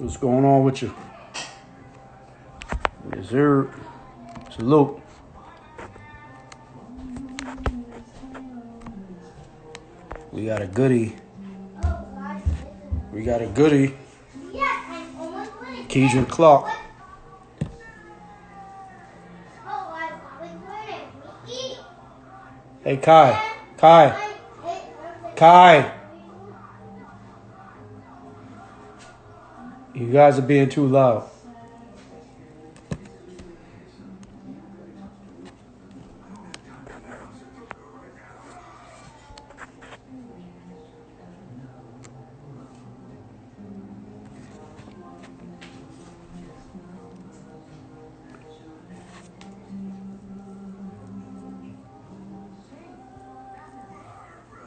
What's going on with you? Yes, sir. Salute. We got a goodie. We got a goodie. Keydren Clark. Hey, Kai. Kai. Kai. You guys are being too loud.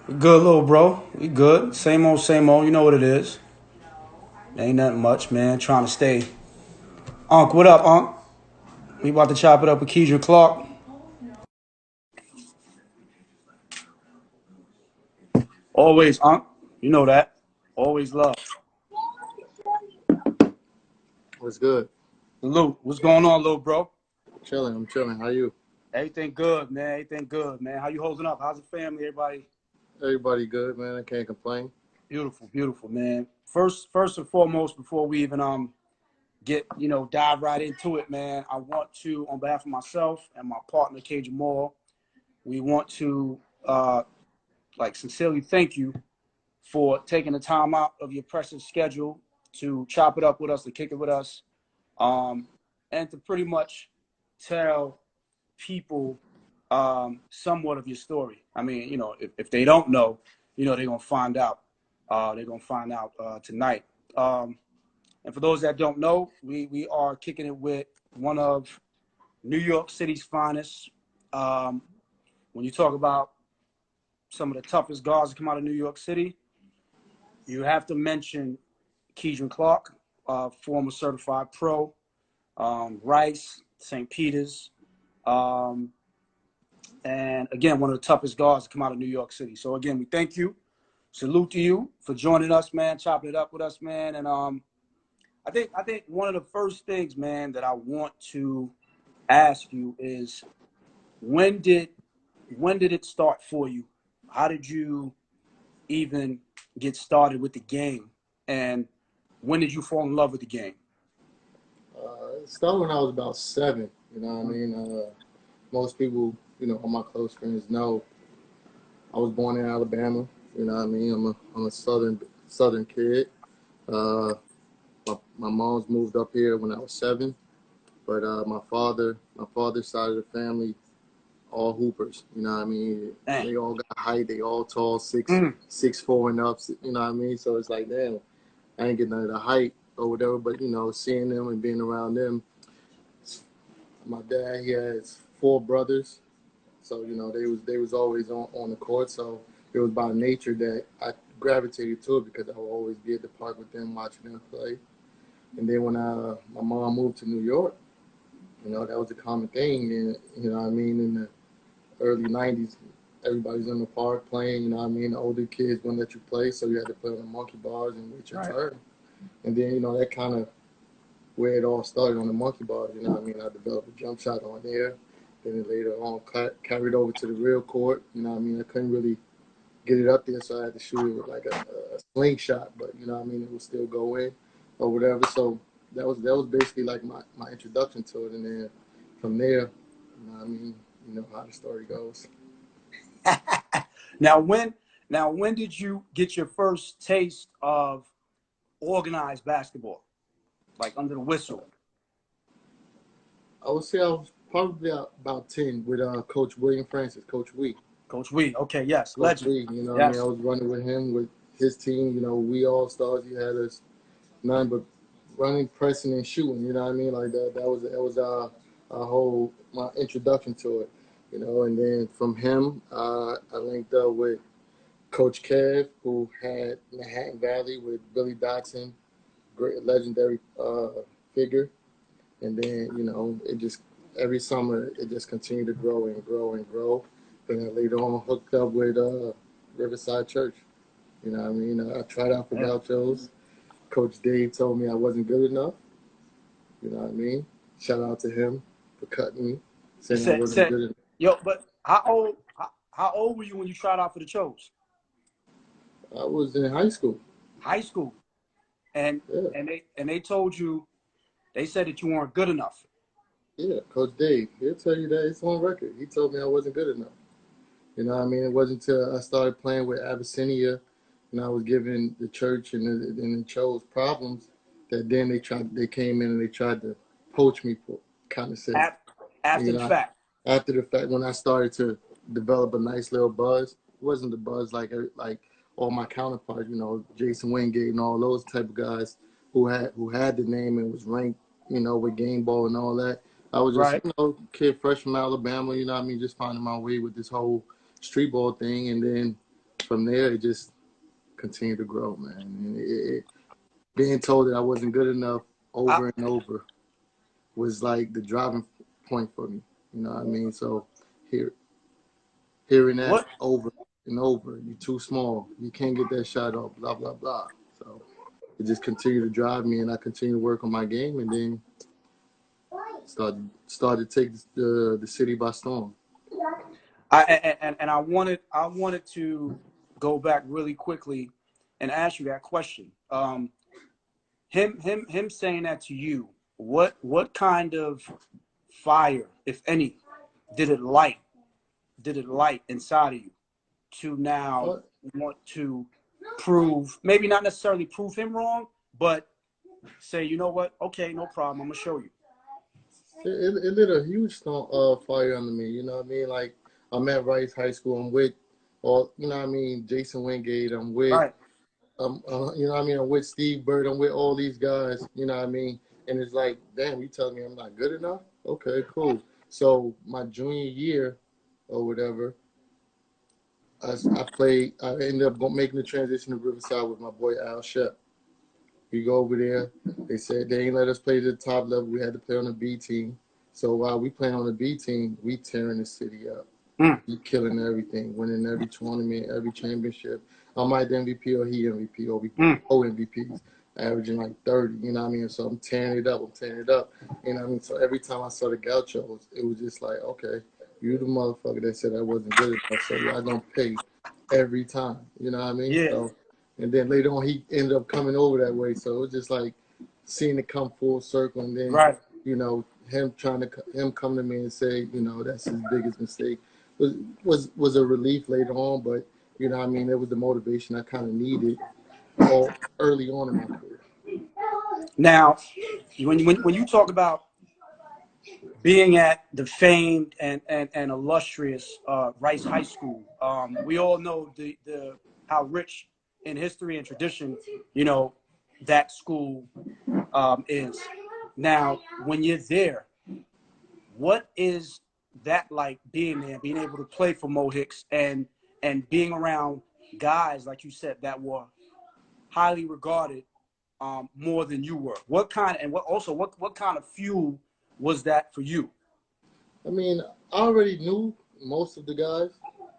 We good, little bro. We good. Same old, same old. You know what it is. Ain't nothing much, man. Trying to stay. Unc, what up, Unc? We about to chop it up with Keydren Clark. Always, Unc. You know that. Always love. What's good? Salute. What's going on, little bro? Chilling. I'm chilling. How you? Everything good, man. Everything good, man. How you holding up? How's the family? Everybody? Everybody good, man. I can't complain. Beautiful, beautiful, man. First and foremost, before we even dive right into it, man, I want to, on behalf of myself and my partner, Keydren Moore, we want to sincerely thank you for taking the time out of your precious schedule to chop it up with us, to kick it with us, and to pretty much tell people somewhat of your story. I mean, if they don't know, they're going to find out. They're going to find out tonight. And for those that don't know, we are kicking it with one of New York City's finest. When you talk about some of the toughest guards that come out of New York City, you have to mention Keydren Clark, former certified pro, Rice, St. Peter's, and again, one of the toughest guards to come out of New York City. So again, we thank you. Salute to you for joining us, man, chopping it up with us, man. And I think one of the first things, man, that I want to ask you is when did it start for you? How did you even get started with the game? And when did you fall in love with the game? It started when I was about 7. You know what I mean? Most people, all my close friends know I was born in Alabama. You know what I mean? I'm a southern kid. My mom's moved up here when I was 7, but my father's side of the family, all hoopers. You know what I mean? Dang. They all got height. They all tall, 6'4" and up. You know what I mean? So it's like, damn, I ain't getting none of the height or whatever. But seeing them and being around them. My dad, he has 4 brothers, so they was always on the court. So it was by nature that I gravitated to it because I would always be at the park with them, watching them play. And then when my mom moved to New York, that was a common thing. And what I mean, in the early '90s, everybody's in the park playing. You know what I mean, the older kids wouldn't let you play, so you had to play on the monkey bars and wait your turn. And then that kind of where it all started on the monkey bars. You know what I mean? I developed a jump shot on there. Then it later on carried over to the real court. You know what I mean? I couldn't really get it up there, so I had to shoot it with like a slingshot. But you know what I mean? It would still go in or whatever. So that was basically like my introduction to it. And then from there, you know what I mean? You know how the story goes. Now when did you get your first taste of organized basketball, like under the whistle? I would say I was probably about 10 with Coach William Francis, Coach Wee. Coach Wee, okay, yes, Coach legend. Wee, what I Yes. mean? I was running with him, with his team. We all stars. He had us none but running, pressing, and shooting. You know what I mean? Like that. That was our whole my introduction to it. And then from him, I linked up with Coach Kev, who had Manhattan Valley with Billy Dotson, great legendary figure. And then it just every summer it just continued to grow and grow and grow. Then I later on hooked up with Riverside Church. You know what I mean? I tried out for Gauchos. Coach Dave told me I wasn't good enough. You know what I mean? Shout out to him for cutting me, saying I wasn't good enough. Yo, but how old were you when you tried out for the Chos? I was in high school. High school, and they told you, they said that you weren't good enough. Yeah, Coach Dave, he'll tell you that. It's on record. He told me I wasn't good enough. You know what I mean? It wasn't until I started playing with Abyssinia and I was giving the church and the Chos problems that then they came in and they tried to poach me, for kind of say. After the fact. After the fact, when I started to develop a nice little buzz, it wasn't the buzz like all my counterparts, you know, Jason Wingate and all those type of guys who had the name and was ranked, you know, with game ball and all that. I was just, you know, kid fresh from Alabama, you know what I mean, just finding my way with this whole street ball thing. And then from there, it just continued to grow, man. And being told that I wasn't good enough over and over was like the driving point for me. You know what I mean? So hearing that over and over, you're too small, you can't get that shot off, blah, blah, blah. So it just continued to drive me, and I continued to work on my game, and then started to take the city by storm. I wanted to go back really quickly and ask you that question. Him saying that to you, what kind of fire, if any, did it light inside of you to now want to prove, maybe not necessarily prove him wrong, but say, you know what, okay, no problem, I'm gonna show you. It lit a huge fire under me. You know what I mean? Like, I'm at Rice High School. I'm with you know what I mean, Jason Wingate. I'm with you know what I mean, I'm with Steve Bird. I'm with all these guys. You know what I mean? And it's like, damn, you telling me I'm not good enough? Okay, cool. So my junior year or whatever, I ended up making the transition to Riverside with my boy Al Shep. We go over there. They said they ain't let us play to the top level. We had to play on the B team. So while we playing on the B team, we tearing the city up. We killing everything, winning every tournament, every championship. I'm either MVP or he MVP, or we co-MVPs, averaging like 30. You know what I mean? So I'm tearing it up. You know what I mean? So every time I saw the Gauchos, it was just like, okay, you the motherfucker that said I wasn't good enough, so y'all gonna pay every time. You know what I mean? Yeah. So, and then later on, he ended up coming over that way. So it was just like seeing it come full circle. And then, you know, him come to me and say, you know, that's his biggest mistake was a relief later on. But, you know what I mean, it was the motivation I kind of needed early on in my career. Now, when you talk about being at the famed and illustrious Rice High School, we all know the how rich in history and tradition, you know, that school is. Now, when you're there, what is that like, being there, being able to play for Mo Hicks and being around guys, like you said, that were highly regarded more than you were? What kind of fuel was that for you? I mean, I already knew most of the guys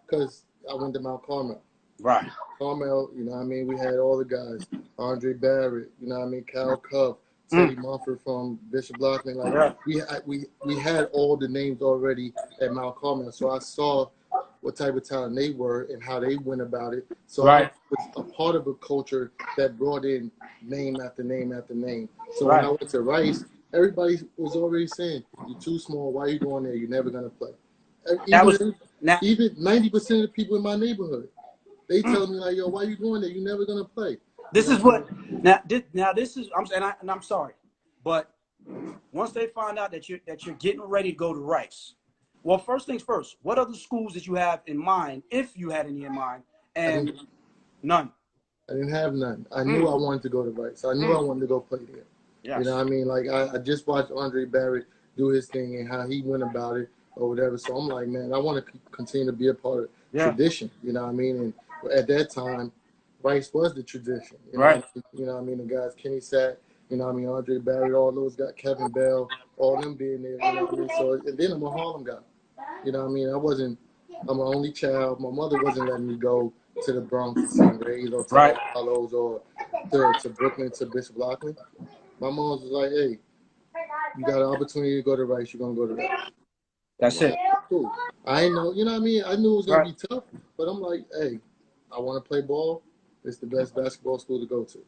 because I went to Mount Carmel. Right. Carmel, you know what I mean? We had all the guys. Andre Barrett, you know what I mean? Cal Cuff, Teddy Mumford from Bishop Lockman. Like, we had all the names already at Mount Carmel. So I saw what type of talent they were and how they went about it. So I was a part of a culture that brought in name after name after name. So when I went to Rice, everybody was already saying, you're too small. Why are you going there? You're never going to play. Even 90% of the people in my neighborhood, they tell me, like, yo, why are you going there? You're never going to play. This is what this is. I'm sorry, but once they find out that you're getting ready to go to Rice, well, first things first. What other schools did you have in mind, if you had any in mind? And none. I didn't have none. I knew I wanted to go to Rice. I knew I wanted to go play there. Yes. You know what I mean? Like, I just watched Andre Barrett do his thing and how he went about it or whatever. So I'm like, man, I want to continue to be a part of tradition. You know what I mean? And at that time, Rice was the tradition. You know what I mean? The guys, Kenny Sack, you know what I mean? Andre Barrett, all those guys, Kevin Bell, all them being there. You know what I mean? So, and then I'm a Harlem guy. You know what I mean? I'm an only child. My mother wasn't letting me go to the Bronx, to St. Ray's, or to Right. Carlos, or to Brooklyn, to Bishop Lockland, my mom was like, hey, you got an opportunity to go to Rice, you're going to go to Rice. That's it. Cool. I ain't know, you know what I mean? I knew it was going Right. to be tough, but I'm like, hey, I want to play ball. It's the best basketball school to go to.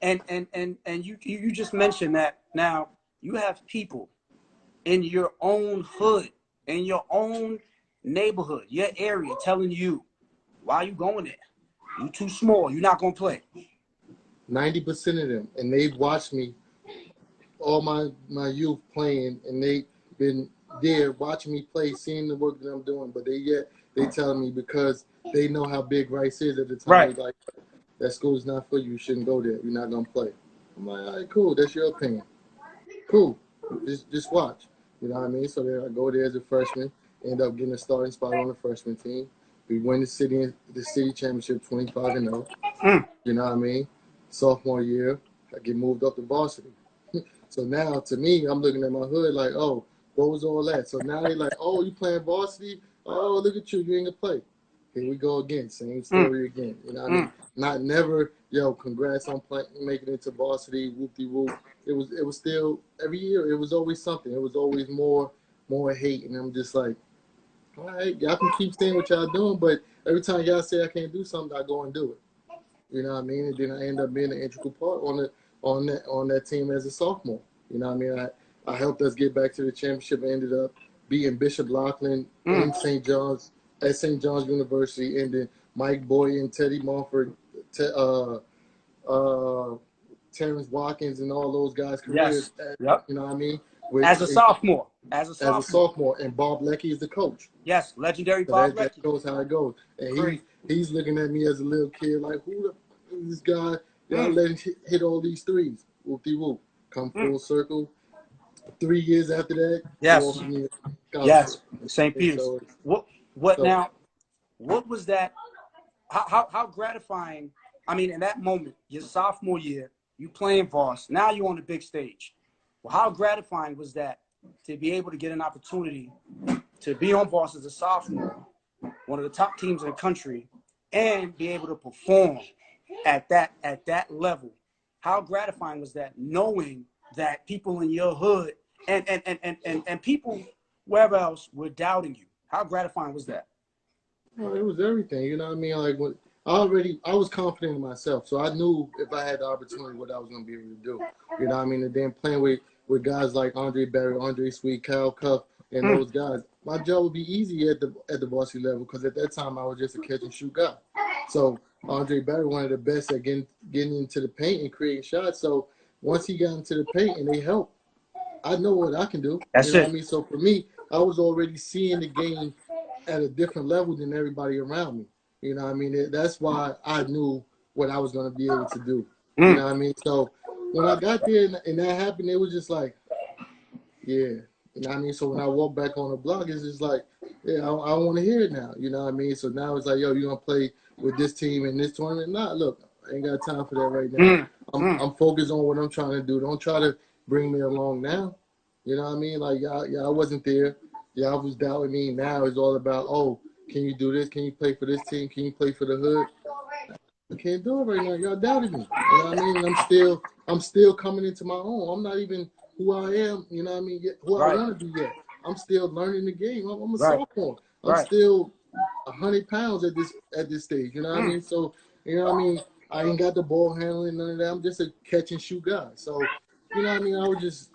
And you just mentioned that now you have people in your own hood, in your own neighborhood, your area, telling you, why are you going there? You too small. You're not going to play. 90% of them, and they've watched me all my youth playing, and they've been there watching me play, seeing the work that I'm doing, but they tell me because they know how big Rice is at the time, Right. they're like, that school's not for you. You shouldn't go there. You're not going to play. I'm like, all right, cool. That's your opinion. Cool. Just watch. You know what I mean? So then I go there as a freshman, end up getting a starting spot on the freshman team. We win the city championship 25-0. You know what I mean? Sophomore year, I get moved up to varsity. So now, to me, I'm looking at my hood like, oh, what was all that? So now they're like, oh, you playing varsity? Oh, look at you. You ain't going to play. Here we go again. Same story again. You know what I mean? Not never, yo, congrats on making it to varsity, whoop-de-whoop. It was still, every year, it was always something. It was always more hate. And I'm just like, all right, y'all can keep saying what y'all doing, but every time y'all say I can't do something, I go and do it. You know what I mean? And then I end up being an integral part on that team as a sophomore. You know what I mean? I helped us get back to the championship and ended up beating Bishop Lockland in St. John's at St. John's University, and then Mike Boyd and Teddy Mumford, Terrence Watkins, and all those guys' careers. Yes. Yep. You know what I mean? As a sophomore. As a sophomore, and Bob Leckie is the coach. Yes, legendary So Bob that Leckie. goes how it goes. And he's looking at me as a little kid like, who the f is this guy? Y'all let him hit all these threes. Whoop-de-whoop. Come full circle. 3 years after that, Yes. offered me a scholarship. Yes. St. Peter's. So, What was that? How gratifying? I mean, in that moment, your sophomore year, you playing Voss. Now you're on the big stage. Well, how gratifying was that to be able to get an opportunity to be on Voss as a sophomore, one of the top teams in the country, and be able to perform at that level? How gratifying was that, knowing that people in your hood and people wherever else were doubting you? How gratifying was that? well, it was everything. You know what I mean? Like, I was confident in myself, so I knew if I had the opportunity what I was going to be able to do. You know what I mean? And then playing with guys like Andre Barry, Andre Sweet, Kyle Cuff, and those guys, my job would be easy at the varsity level because at that time I was just a catch and shoot guy. So Andre Barry, one of the best at getting into the paint and creating shots. So once he got into the paint and they helped, I know what I can do. That's you know it. what I mean? So for me, I was already seeing the game at a different level than everybody around me. You know what I mean? That's why I knew what I was going to be able to do. You know what I mean? So when I got there and that happened, it was just like, yeah. You know what I mean? So when I walk back on the block, it's just like, yeah, I want to hear it now. You know what I mean? So now it's like, yo, you're going to play with this team in this tournament? Nah, look, I ain't got time for that right now. I'm focused on what I'm trying to do. Don't try to bring me along now. You know what I mean? Like, y'all wasn't there. Y'all was doubting me. Now it's all about, oh, can you do this? Can you play for this team? Can you play for the hood? I can't do it right now. Y'all doubted me. You know what I mean? And I'm still coming into my own. I'm not even who I am, you know what I mean, who I want to be yet. I'm still learning the game. I'm a sophomore. I'm still 100 pounds at this stage, you know what I mean? So, you know what I mean? I ain't got the ball handling, none of that. I'm just a catch and shoot guy. So, you know what I mean? I would just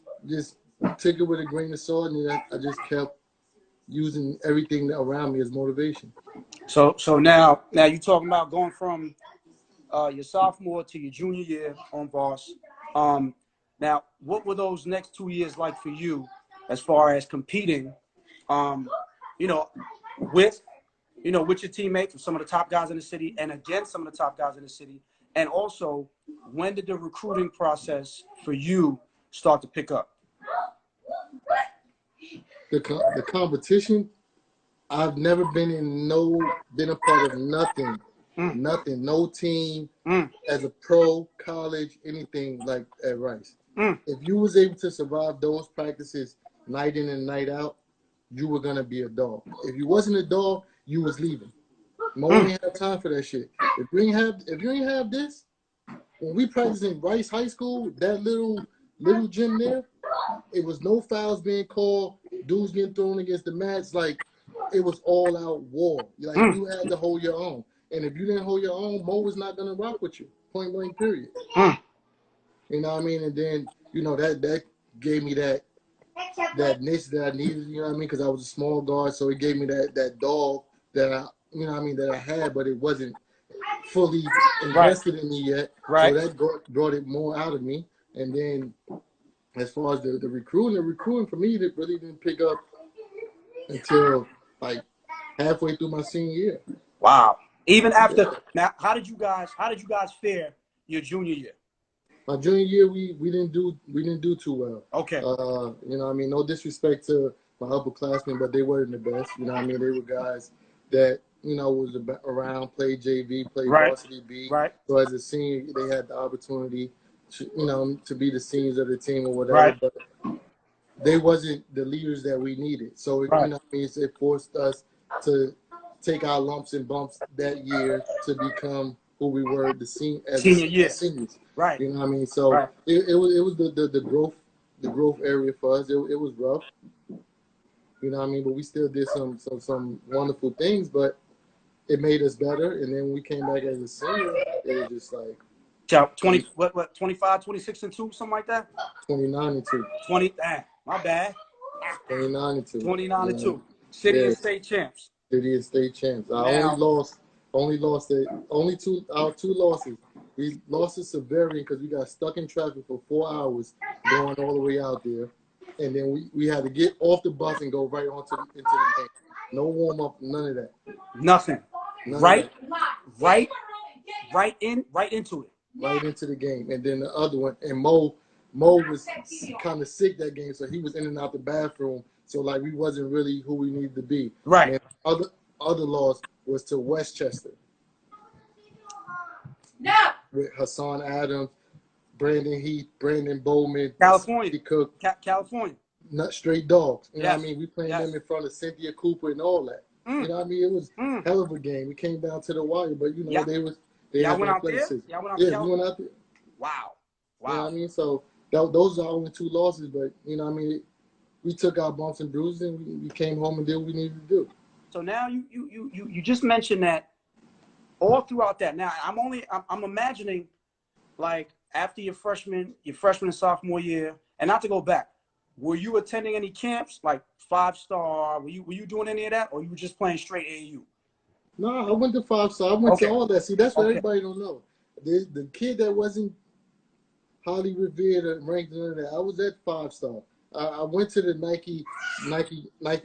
take it with a grain of salt, and I just kept using everything around me as motivation. So now you talking about going from your sophomore to your junior year on Voss. Now, what were those next 2 years like for you as far as competing, with your teammates, with some of the top guys in the city and against some of the top guys in the city? And also, when did the recruiting process for you start to pick up? The competition, I've never been a part of nothing. Nothing, no team, as a pro, college, anything like at Rice. If you was able to survive those practices night in and night out, you were going to be a dog. If you wasn't a dog, you was leaving. Mo ain't have time for that shit. If you ain't have this, when we practiced in Rice High School, that little gym there, it was no fouls being called, dudes getting thrown against the mats. Like, it was all out war. Like, you had to hold your own. And if you didn't hold your own, Mo was not gonna rock with you. Point blank, period. You know what I mean? And then, you know, that gave me that niche that I needed, you know what I mean? Because I was a small guard, so it gave me that dog that I, you know what I mean, that I had, but it wasn't fully invested in me yet. So that brought it more out of me. And then as far as the recruiting for me, it really didn't pick up until like halfway through my senior year. Wow. Even after now, how did you guys fare your junior year? My junior year, we didn't do too well. Okay. You know what I mean? No disrespect to my upperclassmen, but they weren't the best. You know what I mean? They were guys that, you know, was around, played JV, played varsity B. Right. So as a senior, they had the opportunity to, you know, to be the seniors of the team or whatever. But they wasn't the leaders that we needed. So, you know what I mean? It forced us to take our lumps and bumps that year to become who we were as seniors. Right. You know what I mean? So it was the growth area for us. It was rough. You know what I mean? But we still did some wonderful things, but it made us better. And then when we came back as a senior, it was just like 25, 26 and 2, something like that? 29 and 2. 20, my bad. 29 and 2. 29 and 2. City and state champs. City and state champs. Our two losses. We lost to Severian because we got stuck in traffic for 4 hours going all the way out there. And then we had to get off the bus and go right into the game. No warm up, none of that. Nothing. Right into it. Right into the game. And then the other one, and Mo was kind of sick that game, so he was in and out the bathroom. So like we wasn't really who we needed to be. Right. And other loss was to Westchester. No. With Hassan Adams, Brandon Heath, Brandon Bowman, California. Cook, California. Not straight dogs. You know what I mean? We playing them in front of Cynthia Cooper and all that. You know what I mean? It was hell of a game. We came down to the wire, but you know they y'all had went out places. there? We went out there. Wow. You know what I mean? So those are our only 2 losses, but you know what I mean? We took our bumps and bruises and we came home and did what we needed to do. So now you just mentioned that all throughout that. Now I'm imagining like after your freshman and sophomore year, and not to go back, were you attending any camps like 5-star? Were you doing any of that, or you were just playing straight AAU? No, I went to 5-star. I went to all that. See, that's what everybody don't know. The kid that wasn't highly revered or ranked in that, I was at 5-star. I went to the Nike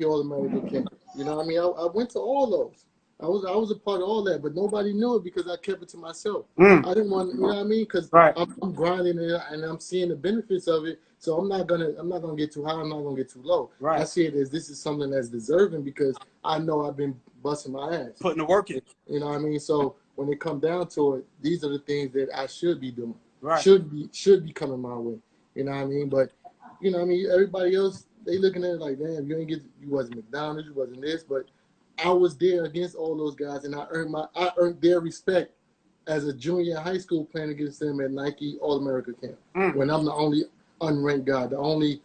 All-American camp. You know what I mean? I went to all those. I was a part of all that, but nobody knew it because I kept it to myself. I didn't want, you know what I mean? Because I'm grinding it and I'm seeing the benefits of it. So I'm not gonna get too high. I'm not gonna get too low. I see it as this is something that's deserving because I know I've been busting my ass, putting the work in. You know what I mean? So when it come down to it, these are the things that I should be doing. Right. Should be coming my way. You know what I mean? But you know what I mean? Everybody else, they looking at it like, damn, you wasn't McDonald's, you wasn't this, but I was there against all those guys, and I earned their respect as a junior in high school playing against them at Nike All-America camp. When I'm the only unranked guy, the only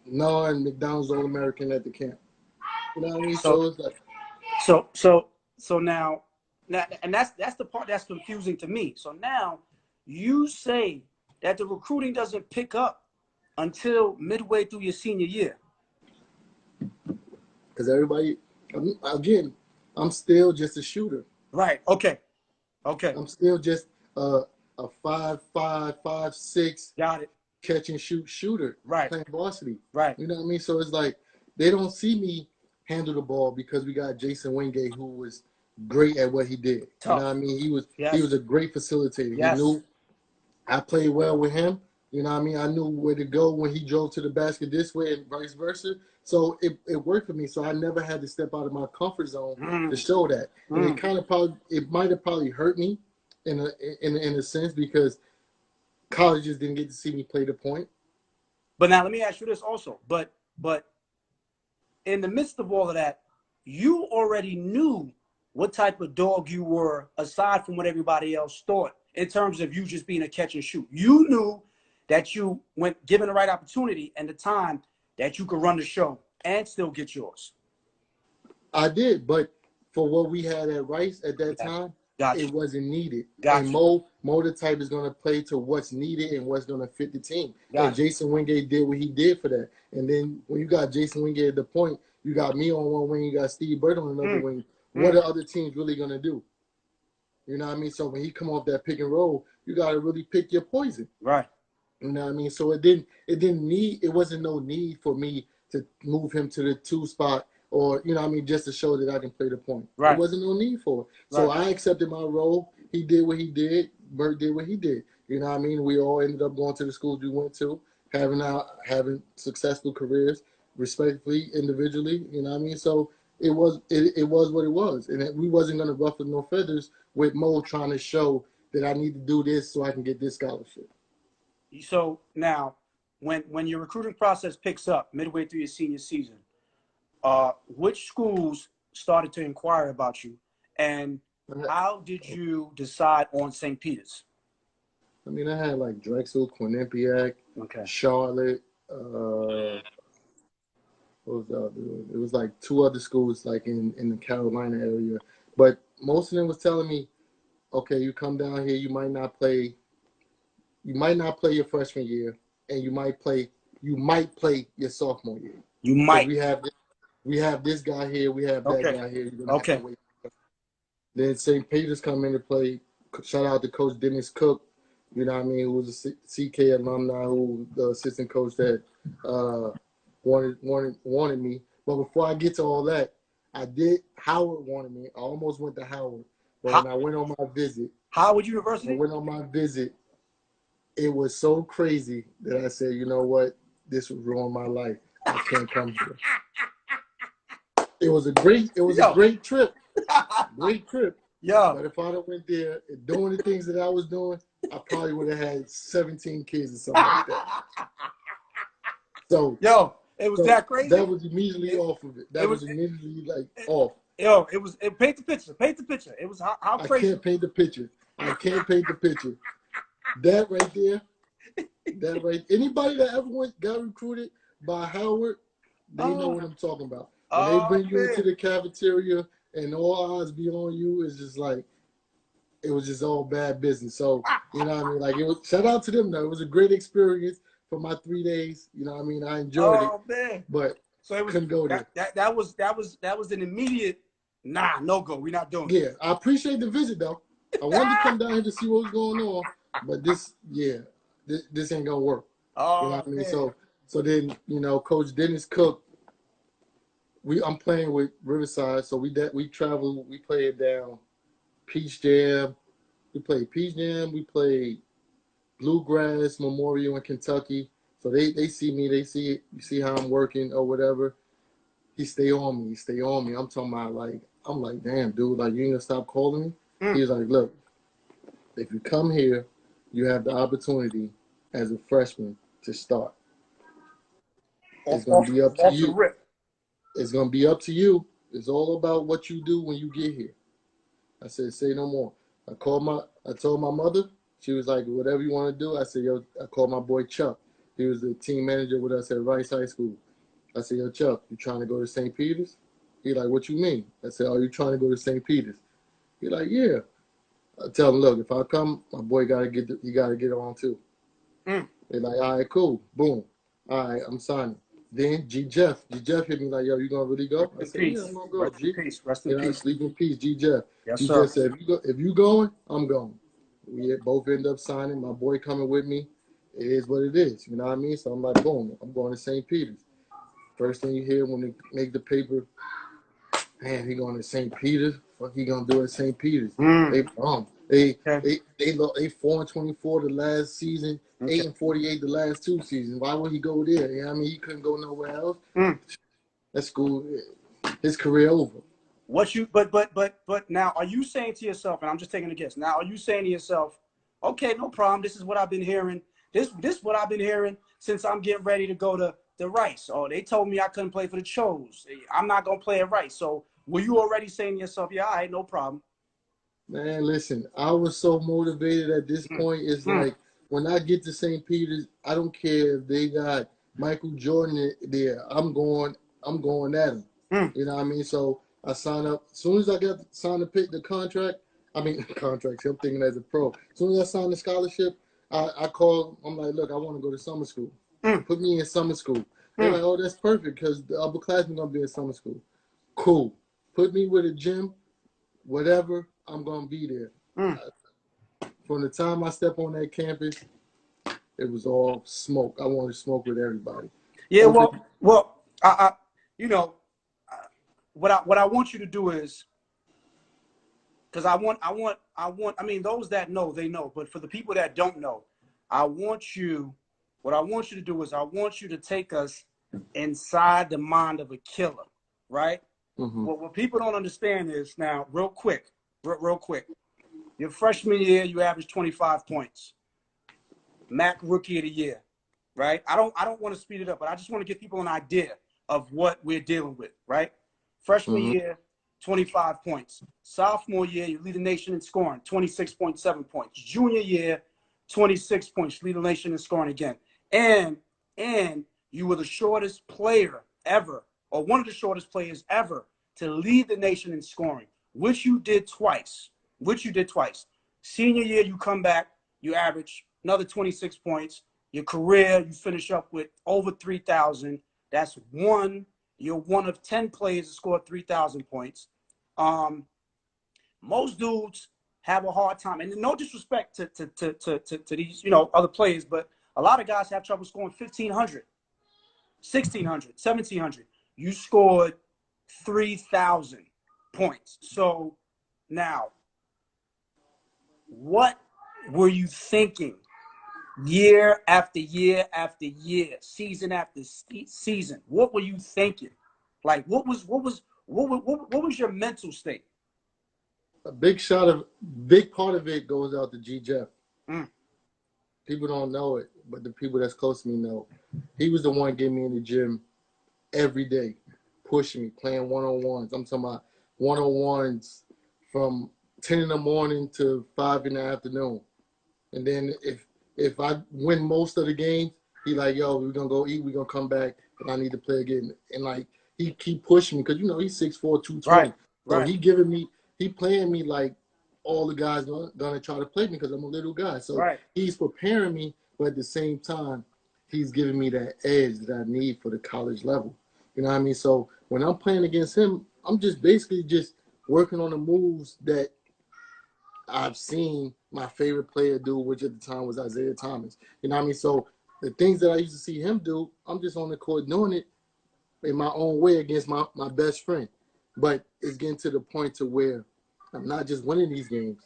non-McDonald's All-American at the camp. You know what I mean? So it's like, so now, and that's the part that's confusing to me. So now you say that the recruiting doesn't pick up until midway through your senior year. Because everybody, again, I'm still just a shooter. Right. Okay. I'm still just a 5'5", 5'6". Got it. Catch and shoot shooter. Right. Playing varsity. Right. You know what I mean? So it's like they don't see me handle the ball because we got Jason Wingate, who was great at what he did. Tough. You know what I mean? He was a great facilitator. Yes. He knew I played well with him. You know what I mean? I knew where to go when he drove to the basket this way and vice versa. So it worked for me. So I never had to step out of my comfort zone to show that. And it might have probably hurt me in a sense because colleges didn't get to see me play the point. But now let me ask you this also. But in the midst of all of that, you already knew what type of dog you were, aside from what everybody else thought, in terms of you just being a catch and shoot. You knew that you, when given the right opportunity and the time, that you could run the show and still get yours. I did, but for what we had at Rice at that time, it wasn't needed. And Mo the type is going to play to what's needed and what's going to fit the team. And Jason Wingate did what he did for that. And then when you got Jason Wingate at the point, you got me on one wing, you got Steve Bird on another wing. What are other teams really going to do? You know what I mean? So when he come off that pick and roll, you got to really pick your poison. Right. You know what I mean? So it wasn't no need for me to move him to the 2 spot, or, you know what I mean, just to show that I can play the point. Right. There wasn't no need for it. So I accepted my role. He did what he did. Bert did what he did. You know what I mean? We all ended up going to the schools we went to, having successful careers, respectfully, individually. You know what I mean? So it was what it was. And we wasn't going to ruffle no feathers with Mo trying to show that I need to do this so I can get this scholarship. So now, when your recruiting process picks up midway through your senior season, which schools started to inquire about you, and how did you decide on St. Peter's? I mean, I had like Drexel, Quinnipiac, Charlotte. What was the other? It was like 2 other schools, like in the Carolina area. But most of them was telling me, okay, you come down here, you might not play your freshman year, and you might play your sophomore year. You might. We have this guy here, we have that guy here. You're gonna have to wait. Then St. Peter's come into play. Shout out to Coach Dennis Cook, you know what I mean, who was a CK alumni, who the assistant coach that wanted me. But before I get to all that, Howard wanted me. I almost went to Howard. But when I went on my visit, Howard University? I went on my visit. It was so crazy that I said, you know what? This would ruin my life. I can't come here. It was a great trip. Great trip. Yeah. But if I'd have went there and doing the things that I was doing, I probably would have had 17 kids or something like that. So it was that crazy. That was immediately off of it. That was immediately off. It paint the picture. Paint the picture. It was how crazy. I can't paint the picture. That right there. Anybody that ever got recruited by Howard, they know what I'm talking about. When they bring you into the cafeteria and all eyes be on you, it's just like, it was just all bad business. So, you know what I mean? Like, it was, shout out to them though. It was a great experience for my 3 days. You know what I mean? I enjoyed it. Man. But so it was, couldn't go there. That was an immediate no go. We're not doing it. Yeah, I appreciate the visit though. I wanted to come down here to see what was going on, but this ain't gonna work. You know what I mean? So then, you know, Coach Dennis Cook, I'm playing with Riverside, so we travel, we play it down Peach Jam. We played Peach Jam, we played Bluegrass Memorial in Kentucky. So they see me, you see how I'm working or whatever. He stay on me. I'm talking about I'm like, damn, dude, like, you ain't gonna stop calling me? He was like, look, if you come here, you have the opportunity as a freshman to start. It's gonna be up to you. It's gonna be up to you. It's all about what you do when you get here. I said, say no more. I told my mother. She was like, whatever you want to do. I said, I called my boy Chuck. He was the team manager with us at Rice High School. I said, yo, Chuck, you trying to go to St. Peter's? He like, what you mean? I said, oh, you trying to go to St. Peter's? He like, yeah. I tell him, look, if I come, my boy gotta get on too. They're like, all right, cool, boom. All right, I'm signing. Then G Jeff hit me like, yo, you gonna really go? I said, yeah, I'm gonna go. Rest in peace. Rest in peace. Sleep in peace, G Jeff. Yes, G sir. Jeff said, if you going, I'm going. We both end up signing. My boy coming with me. It is what it is. You know what I mean? So I'm like, boom, I'm going to St. Peter's. First thing you hear when they make the paper, man, he going to St. Peter's. What he gonna do at St. Peter's? They 4-24 the last season, 8-48 the last 2 seasons. Why would he go there? You know what I mean? He couldn't go nowhere else. That's cool. His career over. But now, are you saying to yourself, and I'm just taking a guess, now are you saying to yourself, okay, no problem, this is what I've been hearing. This what I've been hearing since I'm getting ready to go to the Rice. Oh, they told me I couldn't play for the Chos. I'm not gonna play at Rice. So were you already saying to yourself, yeah, all right, no problem? Man, listen, I was so motivated at this point. It's like when I get to St. Peter's, I don't care if they got Michael Jordan there. I'm going at him. You know what I mean? So I signed up. As soon as I got signed to pick the contract, contracts, I'm thinking as a pro. As soon as I signed the scholarship, I called. I'm like, look, I want to go to summer school. Put me in summer school. They're like, oh, that's perfect because the upperclassmen going to be in summer school. Cool. Put me with a gym, whatever, I'm going to be there. From the time I step on that campus, it was all smoke. I wanted to smoke with everybody. Yeah, well, you know, what I want you to do is, because I mean, those that know, they know. But for the people that don't know, what I want you to do is I want you to take us inside the mind of a killer, right? What people don't understand is now, real quick, your freshman year, you averaged 25 points. MAC Rookie of the Year, right? I don't want to speed it up, but I just want to give people an idea of what we're dealing with, right? Freshman year, 25 points. Sophomore year, you lead the nation in scoring, 26.7 points. Junior year, 26 points, lead the nation in scoring again. And you were the shortest player ever, or one of the shortest players ever, to lead the nation in scoring, which you did twice. Senior year, you come back, you average another 26 points. Your career, you finish up with over 3,000. That's you're one of 10 players to score 3,000 points. Most dudes have a hard time, and no disrespect to these, other players, but a lot of guys have trouble scoring 1,500, 1,600, 1,700. You scored 3,000 points. So now, what were you thinking year after year after year, season after season? What were you thinking? Like, what was your mental state? A big part of it goes out to G. Jeff. People don't know it, but the people that's close to me know. He was the one getting me in the gym every day, pushing me, playing one-on-ones. I'm talking about one-on-ones from 10 in the morning to 5 in the afternoon. And then if I win most of the games, he like, yo, we're going to go eat, we're going to come back, and I need to play again. And, like, he keep pushing me because, he's 6'4", 220. So he playing me like all the guys going to try to play me because I'm a little guy. So he's preparing me, but at the same time, he's giving me that edge that I need for the college level. You know what I mean? So when I'm playing against him, I'm just basically just working on the moves that I've seen my favorite player do, which at the time was Isaiah Thomas. You know what I mean? So the things that I used to see him do, I'm just on the court doing it in my own way against my best friend. But it's getting to the point to where I'm not just winning these games.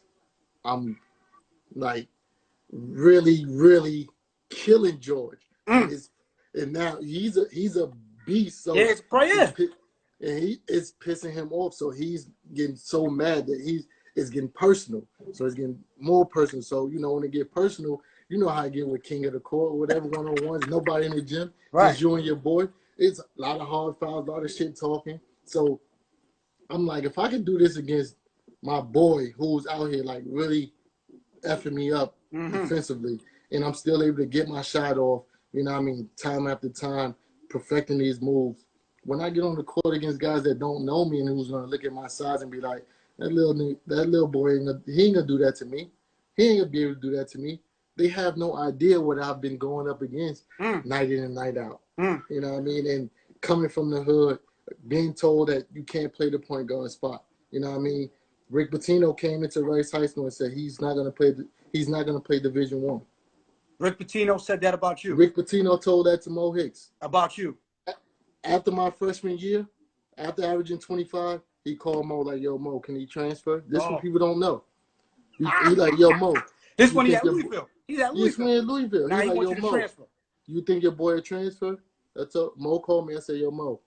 I'm like really, really killing George. And now he's a beast. So yeah, it's probably and it's pissing him off. So he's getting so mad that it's getting personal. So it's getting more personal. So, when it get personal, you know how I get with King of the Court, whatever, one-on-ones, nobody in the gym, just you and your boy. It's a lot of hard fouls, a lot of shit talking. So I'm like, if I can do this against my boy who's out here like really effing me up defensively, and I'm still able to get my shot off, time after time, perfecting these moves. When I get on the court against guys that don't know me and who's gonna look at my size and be like, that little boy, he ain't gonna do that to me. He ain't gonna be able to do that to me. They have no idea what I've been going up against night in and night out. You know what I mean? And coming from the hood, being told that you can't play the point guard spot. You know what I mean? Rick Pitino came into Rice High School and said he's not gonna play Division I. Rick Pitino said that about you. Rick Pitino told that to Mo Hicks. About you. After my freshman year, after averaging 25, he called Mo like, yo, Mo, can he transfer? This what people don't know. He like, yo, Mo. This one he at Louisville. He's at Louisville. This one at Louisville. Now he like, wants yo, you to Mo, transfer. You think your boy a transfer? Mo called me. I said, yo, Mo.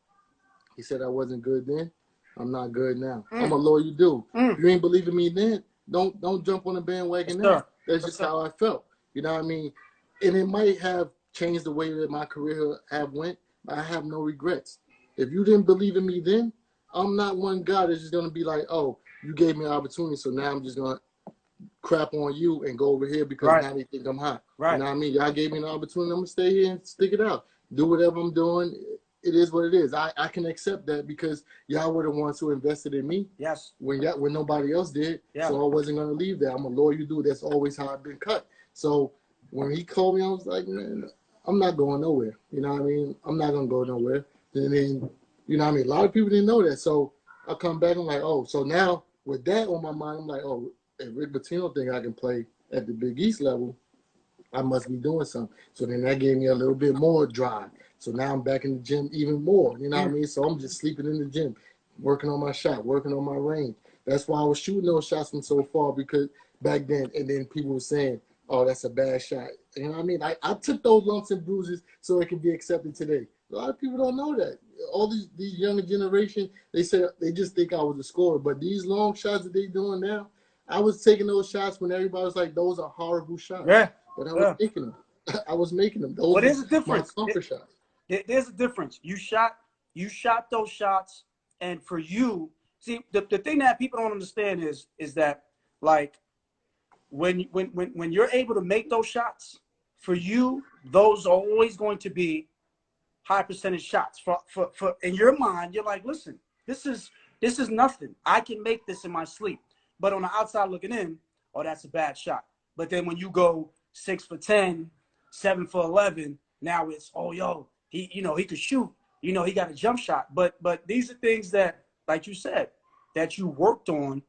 He said I wasn't good then. I'm not good now. I'm a loyal dude. If you ain't believing me then, don't jump on the bandwagon now. That's just how I felt. You know what I mean? And it might have changed the way that my career have went, but I have no regrets. If you didn't believe in me then, I'm not one guy that's just gonna be like, oh, you gave me an opportunity, so now I'm just gonna crap on you and go over here because Right. now they think I'm hot. Right. You know what I mean? Y'all gave me an opportunity. I'm gonna stay here and stick it out. Do whatever I'm doing. It is what it is. I can accept that because y'all were the ones who invested in me. Yes. When nobody else did. Yeah. So I wasn't gonna leave that. I'm a loyal dude. That's always how I've been cut. So when he called me, I was like, man, I'm not going nowhere. You know what I mean? I'm not gonna go nowhere. And then, you know what I mean? A lot of people didn't know that. So I come back and I'm like, oh, so now with that on my mind, I'm like, oh, if Rick Pitino think I can play at the Big East level, I must be doing something. So then that gave me a little bit more drive. So now I'm back in the gym even more. You know what I mean? So I'm just sleeping in the gym, working on my shot, working on my range. That's why I was shooting those shots from so far because back then, and then people were saying, oh, that's a bad shot. You know what I mean? I took those lumps and bruises so it can be accepted today. A lot of people don't know that. All these younger generation, they say they just think I was a scorer. But these long shots that they doing now, I was taking those shots when everybody was like, those are horrible shots. Yeah. But I was making them. I was making them. Those there's a were my difference. comfort shots. There's a difference. You shot those shots, and for you, see, the thing that people don't understand is that, like, when you're able to make those shots, for you, those are always going to be high percentage shots. For in your mind, you're like, listen, this is nothing. I can make this in my sleep. But on the outside looking in, oh, that's a bad shot. But then when you go 6 for 10, 7 for 11, now it's, oh, yo, he could shoot. He got a jump shot. But these are things that, like you said, that you worked on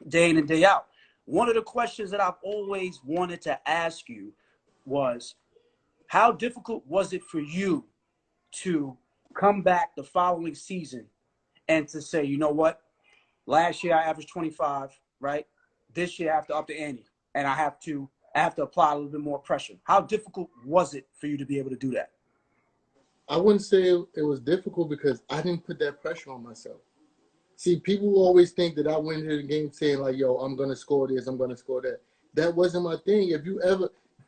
day in and day out. One of the questions that I've always wanted to ask you was, how difficult was it for you to come back the following season and to say, you know what, last year I averaged 25, right? This year I have to up the ante, and I have to apply a little bit more pressure. How difficult was it for you to be able to do that? I wouldn't say it was difficult because I didn't put that pressure on myself. See, people always think that I went into the game saying like, yo, I'm going to score this, I'm going to score that. That wasn't my thing.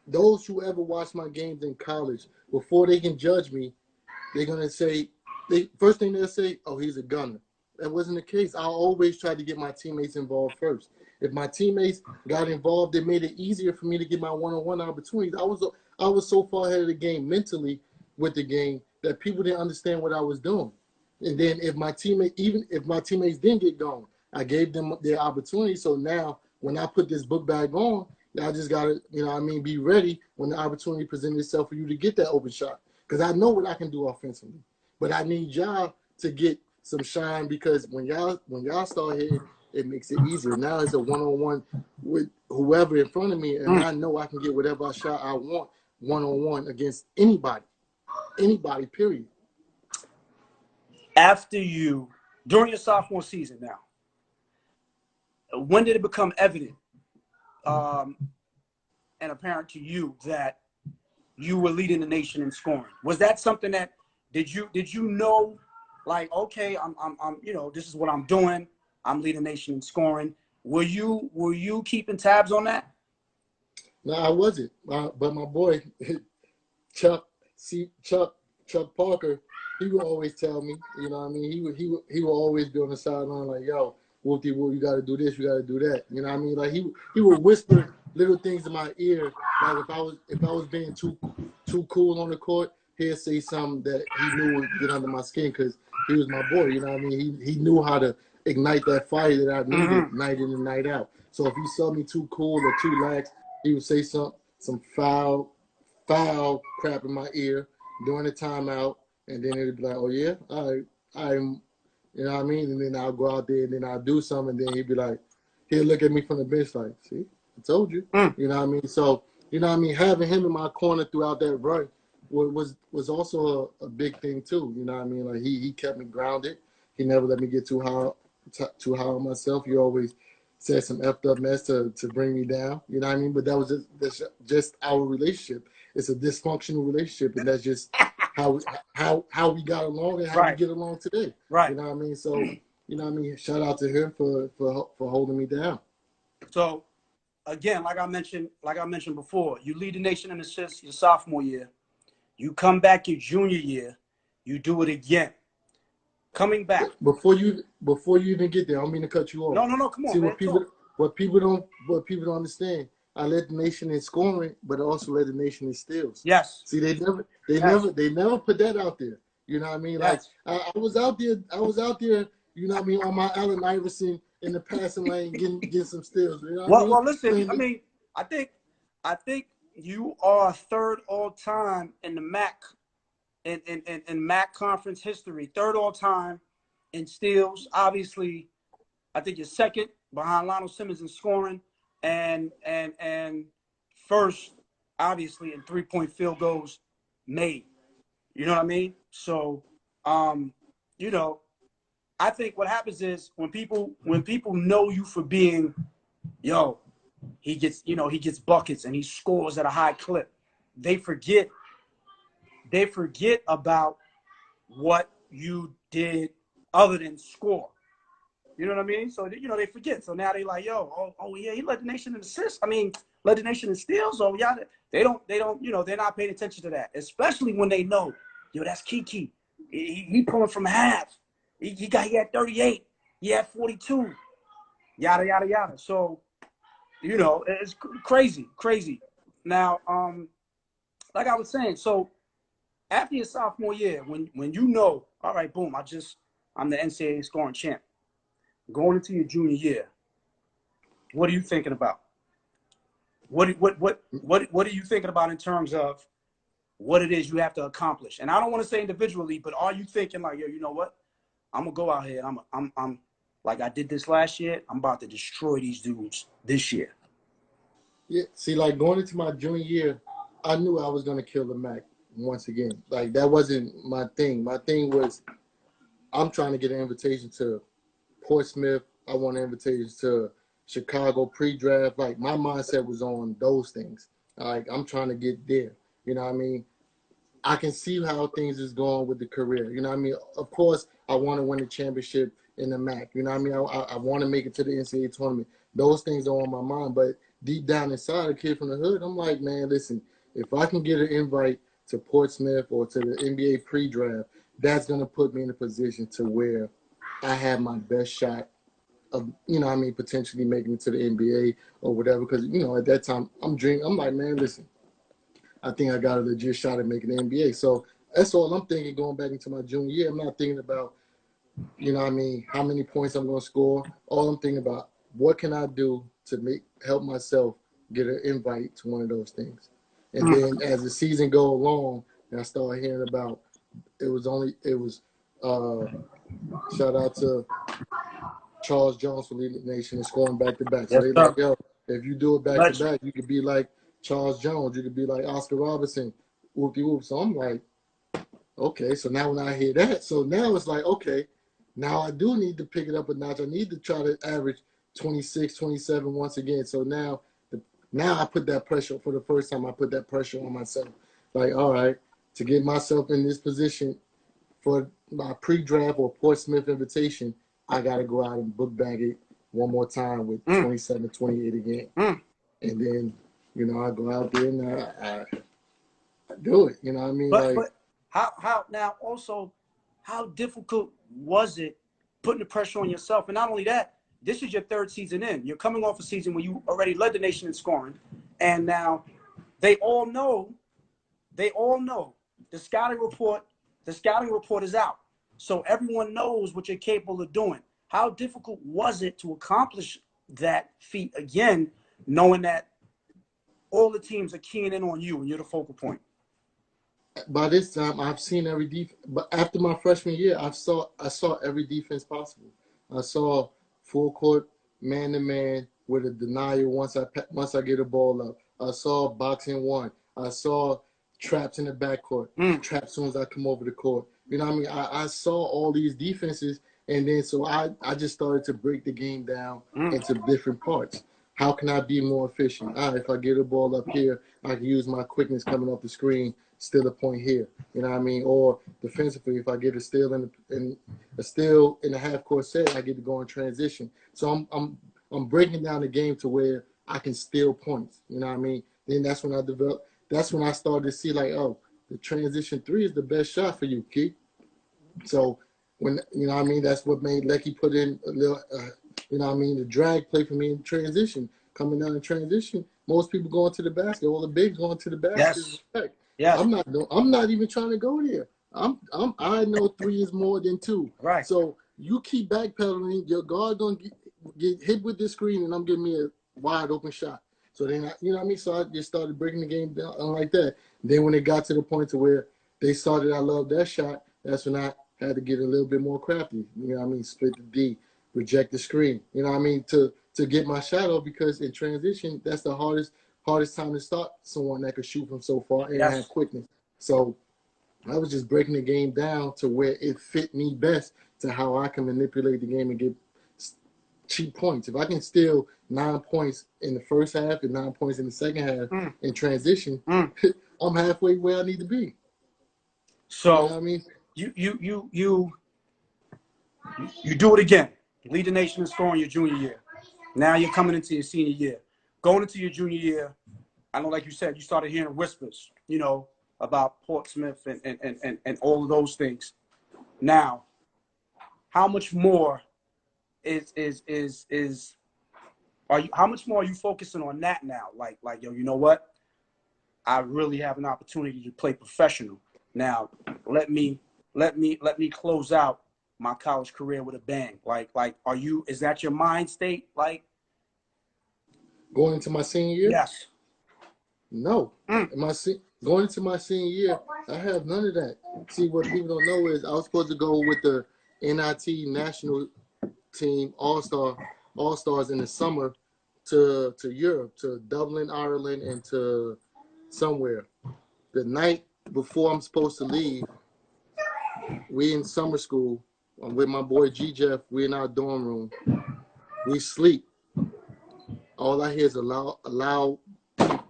Those who ever watch my games in college, before they can judge me, they're going to say, first thing they'll say, oh, he's a gunner. That wasn't the case. I always tried to get my teammates involved first. If my teammates got involved, it made it easier for me to get my one-on-one opportunities. I was so far ahead of the game mentally with the game that people didn't understand what I was doing. And then even if my teammates didn't get going, I gave them their opportunity. So now when I put this book bag on, y'all just gotta, be ready when the opportunity presents itself for you to get that open shot. Because I know what I can do offensively. But I need y'all to get some shine because when y'all start hitting, it makes it easier. Now it's a one-on-one with whoever in front of me, and I know I can get whatever shot I want one-on-one against anybody, period. During your sophomore season now, when did it become evident and apparent to you that you were leading the nation in scoring? Was that something that did you know, like, okay, I'm this is what I'm doing. I'm leading the nation in scoring. Were you keeping tabs on that? No, I wasn't. But my boy Chuck Parker, he would always tell me, you know what I mean? He would always be on the sideline like, yo, whoopty whoop, you gotta do this, you gotta do that. You know what I mean? Like he would whisper little things in my ear. Like if I was being too cool on the court, he'd say something that he knew would get under my skin because he was my boy. You know what I mean? He knew how to ignite that fire that I needed night in and night out. So if he saw me too cool or too lax, he would say some foul crap in my ear during the timeout, and then it'd be like, oh yeah, I'm, you know what I mean? And then I'll go out there and then I'll do something, and then he'll look at me from the bench like, see, I told you. You know what I mean? So, you know what I mean? Having him in my corner throughout that run was also a big thing too. You know what I mean? Like he kept me grounded. He never let me get too high on myself. He always said some effed up mess to bring me down. You know what I mean? But that was just our relationship. It's a dysfunctional relationship, and that's just how we got along and how we get along today. Right. You know what I mean? So, you know what I mean? Shout out to him for holding me down. So, again, like I mentioned before, you lead the nation in assists your sophomore year. You come back your junior year, you do it again. coming back. Before you even get there, I don't mean to cut you off. No, come on, See, man. what people don't understand. I led the nation in scoring, but I also led the nation in steals. Yes. See, they never put that out there. You know what I mean? Yes. Like I was out there. You know what I mean? On my Allen Iverson in the passing lane, getting some steals. You know what I mean? Well, listen. I mean, I think you are third all time in the MAC in MAC conference history. Third all time in steals. Obviously, I think you're second behind Lionel Simmons in scoring, and first, obviously, in 3-point field goals made. You know what I mean? So, you know, I think what happens is when people know you for being, yo, he gets buckets and he scores at a high clip, they forget about what you did other than score. You know what I mean? So, you know, they forget. So now they like, yo, oh yeah, he led the nation in assists. I mean, led the nation in steals. Oh yeah, they don't, you know, they're not paying attention to that, especially when they know, yo, that's Kiki. He pulling from half. He had 38. He had 42. Yada yada yada. So, you know, it's crazy. Now, like I was saying, so after your sophomore year, when you know, all right, boom, I'm the NCAA scoring champ. Going into your junior year, what are you thinking about? What are you thinking about in terms of what it is you have to accomplish? And I don't want to say individually, but are you thinking like, yo, you know what? I'm gonna go out here. I'm like I did this last year. I'm about to destroy these dudes this year. Yeah. See, like going into my junior year, I knew I was gonna kill the MAC once again. Like that wasn't my thing. My thing was I'm trying to get an invitation to Portsmouth. I want an invitation to Chicago pre-draft. Like my mindset was on those things. Like I'm trying to get there. You know what I mean? I can see how things is going with the career. You know what I mean? Of course, I want to win the championship in the MAC. You know what I mean? I want to make it to the NCAA tournament. Those things are on my mind. But deep down inside, a kid from the hood, I'm like, man, listen, if I can get an invite to Portsmouth or to the NBA pre-draft, that's going to put me in a position to where I have my best shot of, you know what I mean, potentially making it to the NBA or whatever. Because, you know, at that time, I'm dreaming. I'm like, man, listen, I think I got a legit shot at making the NBA. So that's all I'm thinking going back into my junior year. I'm not thinking about, you know what I mean, how many points I'm going to score. All I'm thinking about, what can I do to help myself get an invite to one of those things. And then as the season go along, and I started hearing about, shout out to Charles Jones for leading the nation and scoring back-to-back. So Yes, they sir. like, yo, if you do it back-to-back, you could be like Charles Jones. You could be like Oscar Robertson, whoop-de-whoop. So I'm like, okay. So now when I hear that, so now it's like, okay, now I do need to pick it up a notch. I need to try to average 26, 27 once again. So now I put that pressure, for the first time, I put that pressure on myself. Like, all right, to get myself in this position for my pre-draft or Portsmouth invitation, I got to go out and book bag it one more time with 27, 28 again. And then, you know, I go out there and I do it. You know what I mean? But how now also, how difficult was it putting the pressure on yourself? And not only that, this is your third season in. You're coming off a season where you already led the nation in scoring. And now they all know the scouting report is out. So everyone knows what you're capable of doing. How difficult was it to accomplish that feat again, knowing that all the teams are keying in on you and you're the focal point? By this time, I've seen every defense. But after my freshman year, I saw every defense possible. I saw full court, man to man with a denial once I get a ball up. I saw boxing one. I saw traps in the backcourt, traps as soon as I come over the court. You know what I mean? I saw all these defenses, and then so I just started to break the game down into different parts. How can I be more efficient? If I get a ball up here, I can use my quickness coming off the screen, steal a point here. You know what I mean? Or defensively, if I get a steal in the half court set, I get to go in transition. So I'm breaking down the game to where I can steal points. You know what I mean? Then that's when I started to see like, oh, the transition three is the best shot for you, Keith. So when, you know what I mean, that's what made Lecky put in a little, you know what I mean, the drag play for me in transition. Coming down in transition, most people going to the basket, all the bigs going to the basket. Yes. Yes. I'm not even trying to go there. I know 3 is more than 2. Right. So you keep backpedaling, your guard gonna get hit with this screen, and I'm getting me a wide open shot. So then, you know what I mean? So I just started breaking the game down like that. Then when it got to the point to where they started, I love that shot, that's when I had to get a little bit more crafty. You know what I mean? Split the D, reject the screen. You know what I mean? To get my shot off, because in transition, that's the hardest time to start someone that could shoot from so far and have quickness. So I was just breaking the game down to where it fit me best to how I can manipulate the game and get cheap points. If I can steal 9 points in the first half and 9 points in the second half in transition, I'm halfway where I need to be. So you know what I mean? You do it again. Lead the nation in scoring your junior year. Now you're coming into your senior year. Going into your junior year, I know, like you said, you started hearing whispers, you know, about Portsmouth and all of those things. Now, how much more how much more are you focusing on that now? Like, yo, you know what? I really have an opportunity to play professional. Now, let me close out my college career with a bang. Like, is that your mind state? Like, going into my senior year? Yes. No. Going into my senior year, I have none of that. See, what people don't know is I was supposed to go with the NIT national team all-stars in the summer to Europe, to Dublin, Ireland, and to somewhere. The night before I'm supposed to leave, we in summer school. I'm with my boy G Jeff. We in our dorm room. We sleep. All I hear is a loud.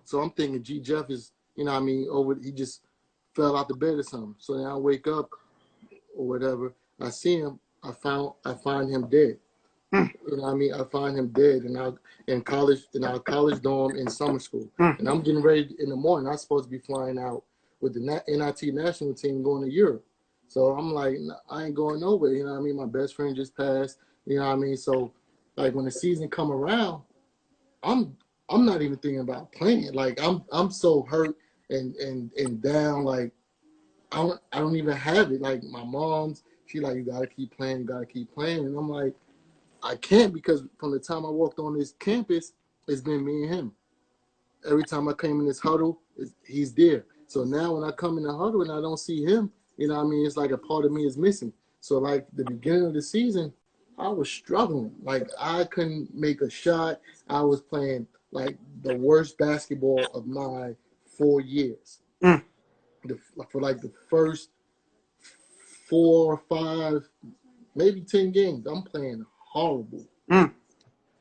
So I'm thinking G Jeff is, you know what I mean, he just fell out the bed or something. So then I wake up or whatever. I see him. I find him dead. You know what I mean? I find him dead in our college dorm in summer school. And I'm getting ready in the morning. I'm supposed to be flying out with the NIT national team going to Europe. So I'm like, I ain't going nowhere. You know what I mean? My best friend just passed. You know what I mean? So like when the season come around, I'm not even thinking about playing. Like I'm so hurt and down. Like I don't even have it. Like my mom's, she like, you gotta keep playing, and I'm like, I can't, because from the time I walked on this campus, it's been me and him. Every time I came in this huddle, he's there. So now when I come in the huddle and I don't see him, you know what I mean, it's like a part of me is missing. So like the beginning of the season, I was struggling. Like I couldn't make a shot. I was playing like the worst basketball of my 4 years. For like the first 4 or 5, maybe 10 games, I'm playing horrible. And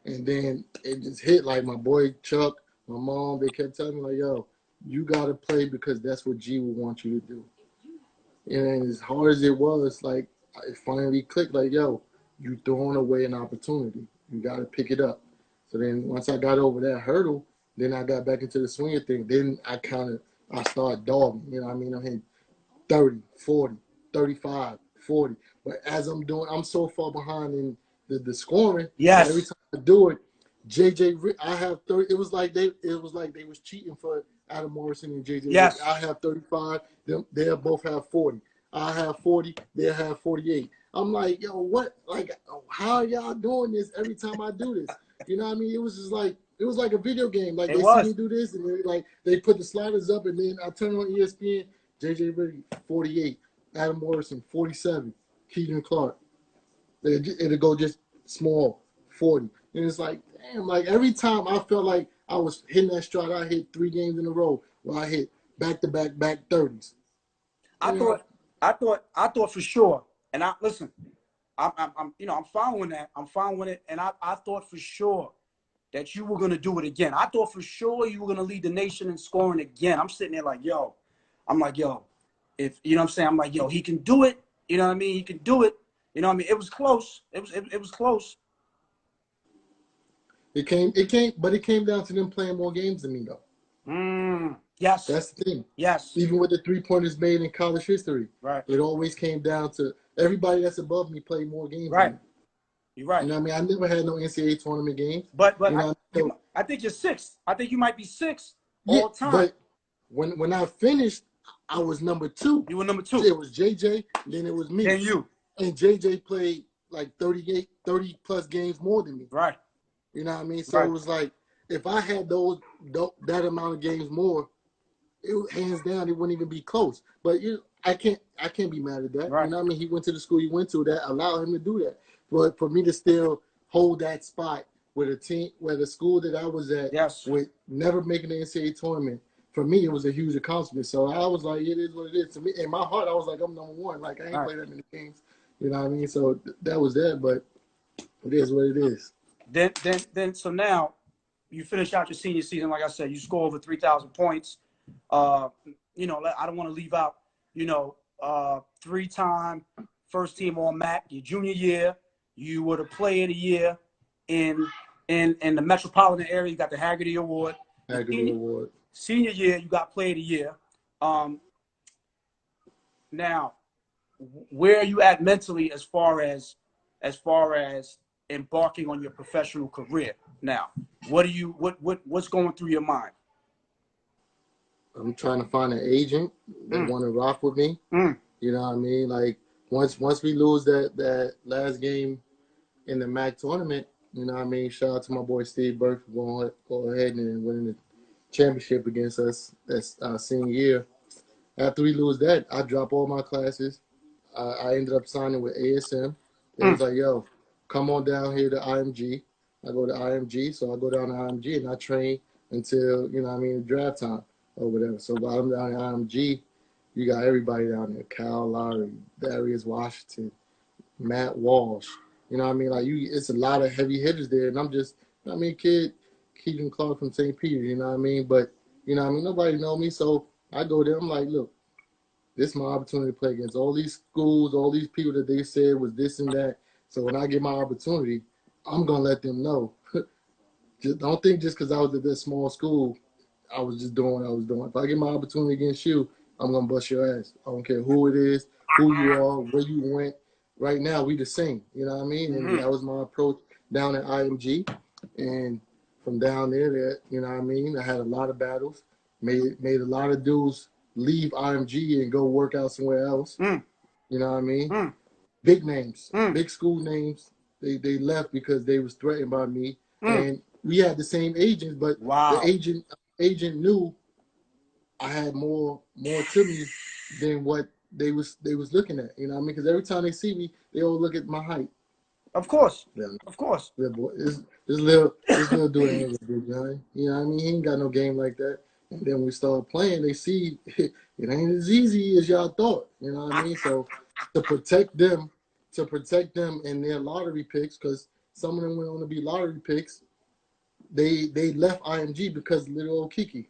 then it just hit, like my boy Chuck, my mom, they kept telling me like, yo, you got to play because that's what G would want you to do. And as hard as it was, like, it finally clicked, like, yo, you throwing away an opportunity. You got to pick it up. So then once I got over that hurdle, then I got back into the swing of thing. Then I started dogging. You know what I mean? I'm hitting 30, 40, 35, 40. But as I'm so far behind in the scoring. Yes. Every time I do it, I have 30. It was like they was cheating for Adam Morrison and JJ. Yes. I have 35. They'll both have 40. I have 40. They'll have 48. I'm like, yo, what? Like, how are y'all doing this every time I do this? You know what I mean? It was like a video game. Like see me do this, and they put the sliders up, and then I turn on ESPN. JJ Redick 48. Adam Morrison 47. Keydren Clark. It'll go just small, 40. And it's like, damn, like every time I felt like I was hitting that stride, I hit 3 games in a row where I hit back-to-back 30s. I thought for sure, and I'm following that. I'm following it, and I thought for sure that you were gonna do it again. I thought for sure you were gonna lead the nation in scoring again. I'm sitting there like, yo, if you know what I'm saying, I'm like, yo, he can do it. You know what I mean? He can do it. You know what I mean? It was close. It was close. It came down to them playing more games than me though. Yes. That's the thing. Yes. Even with the 3-pointers made in college history, Right. it always came down to everybody that's above me played more games than Right. me. You're right. You know what I mean? I never had no NCAA tournament games. But You know, I think you're sixth. I think you might be sixth yeah, all time. but when I finished, I was number 2. You were number 2. It was JJ, then it was me. Then you. And JJ played like 30 plus games more than me. Right. You know what I mean? So Right. it was like, if I had that amount of games more, hands down, it wouldn't even be close. But I can't be mad at that. Right. You know what I mean? He went to the school he went to, that allowed him to do that. But for me to still hold that spot with a team, where the school that I was at, Yes, with never making the NCAA tournament, for me it was a huge accomplishment. So I was like, it is what it is. To me, in my heart, I was like, I'm number 1. Like, I ain't played that many games. You know what I mean? So that was that. But it is what it is. Then so now you finish out your senior season. Like I said, you score over 3,000 points. You know, I don't want to leave out, you know, 3-time first team All MAC. Your junior year, you were the player of the year in the metropolitan area. You got the Haggerty Award. Award. Senior year, you got player of the year. Now, where are you at mentally as far as embarking on your professional career now? What's going through your mind? I'm trying to find an agent that want to rock with me. You know what I mean? Like, once we lose that last game in the MAC tournament, you know what I mean? Shout out to my boy Steve Burke for go ahead and winning the championship against us that's our senior year. After we lose that, I drop all my classes. I ended up signing with ASM. It was like, yo, come on down here to IMG. I go to IMG, so I go down to IMG and I train until, you know what I mean, draft time or whatever. So while I'm down at IMG, you got everybody down there. Kyle Lowry, Darius Washington, Matt Walsh. You know what I mean? Like, it's a lot of heavy hitters there. And I'm just, you know what I mean, Keydren Clark from St. Peter, you know what I mean? But, you know what I mean, nobody know me. So I go there, I'm like, look, this is my opportunity to play against all these schools, all these people that they said was this and that. So when I get my opportunity, I'm going to let them know. Just don't think just because I was at this small school, I was just doing what I was doing. If I get my opportunity against you, I'm going to bust your ass. I don't care who it is, who you are, where you went. Right now, we the same. You know what I mean? And that was my approach down at IMG. And from down there, you know what I mean? I had a lot of battles, made a lot of dudes leave IMG and go work out somewhere else. You know what I mean? Big names, big school names. They left because they was threatened by me. And we had the same agents, but the agent knew I had more to me than what they was looking at. You know what I mean? Because every time they see me, they all look at my height. Of course. Yeah. Of course. Yeah, boy. This little dude ain't a big guy. You know what I mean? He ain't got no game like that. And then when we start playing, they see it ain't as easy as y'all thought. You know what I mean? So to protect them and their lottery picks, because some of them went on to be lottery picks, they left IMG because of little old Kiki.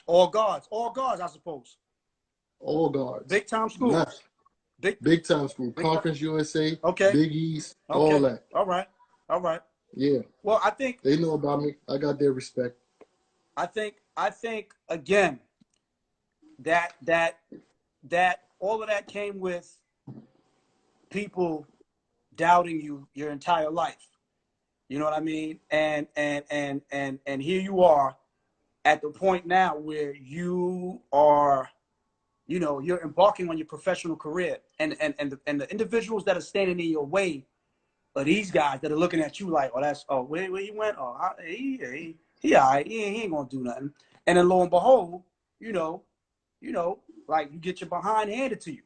All guards, I suppose. All guards. Big time school. Left. Big time school. Conference USA. Okay. Big East. Okay. All that. All right. Yeah. Well, I think they know about me. I got their respect. I think again that all of that came with people doubting you your entire life. You know what I mean? And here you are at the point now where you are, you know, you're embarking on your professional career, and the individuals that are standing in your way are these guys that are looking at you like, where you went? Oh, he all right. He ain't gonna do nothing. And then lo and behold, you know, like you get your behind handed to you.